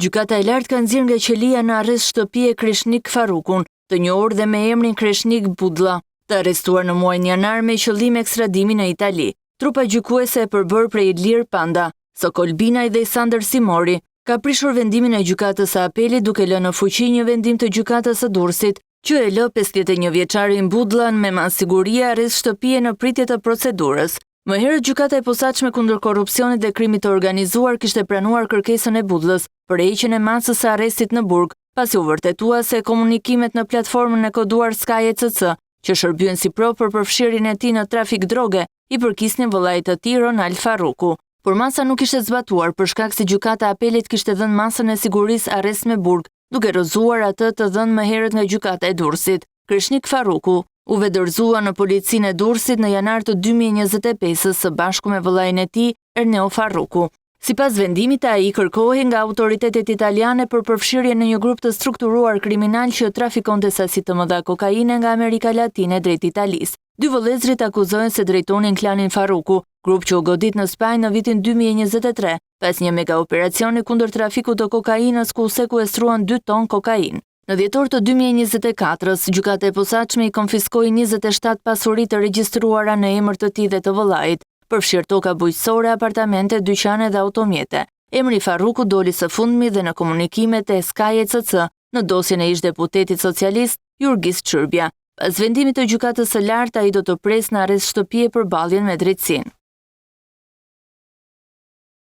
Gjykata e lartë ka nxjerrë nga qelia në arrest shtëpie Kreshnik Farukun, të njohur dhe me emrin Kreshnik Budlla, të arrestuar në muajin janar me qëllim ekstradimi në Itali. Trupa gjykuese e përbërë prej Ilir Panda, Sokol Binaj dhe Sander Simori, ka prishur vendimin e gjykatës së apelit duke lënë në fuqi një vendim të gjykatës së Durrësit, që e lë 51-vjeçarin Budllan me masiguri arrest shtëpie në pritje të procedurës. Më herët gjykata e posaçme kundër korrupsionit dhe krimit të organizuar kishte pranuar kërkesën e Budllës për heqjen e masës së arrestit në burg, pasi u vërtetua se komunikimet në platformën e koduar Sky ECC, që shërbyen si provë për përfshirjen e tij në trafik droge, i përkisnin vëllait të tij Ronald Faruku. Por masa nuk ishte zbatuar për shkak se gjykata e apelit kishte dhënë masën e sigurisë arrest me burg, duke rrëzuar atë të dhënë më herët nga gjykata e Durrësit. Kreshnik Faruku u vedërzua në policinë e Durrësit në janar të 2025 së bashku me vëllain e tij Erneo Faruku. Sipas vendimit, ai kërkohej nga autoritetet italiane për përfshirje në një grup të strukturuar kriminal që trafikonte sasi të mëdha kokaine nga Amerika Latine drejt Italisë. Dy vëllezërit akuzohen se drejtonin klanin Faruku, grup që u godit në Spanjë në vitin 2023, pas një mega operacioni kundër trafikut të kokainës ku sekuestruan 2 ton kokainë. Në dhjetor të 2024-s, gjykata e posaçme i konfiskoi 27 pasuri të regjistruara në emër të tij dhe të vëllait, përfshirë toka bujqësore, apartamente, dyqane dhe automjete. Emri Faruku doli së fundmi dhe në komunikimet e Sky ECC në dosjen e ish-deputetit socialist Jurgis Çyrbja. Pas vendimit të gjykatës së lartë, ai do të presë në arrest shtëpie për balljen me drejtsinë.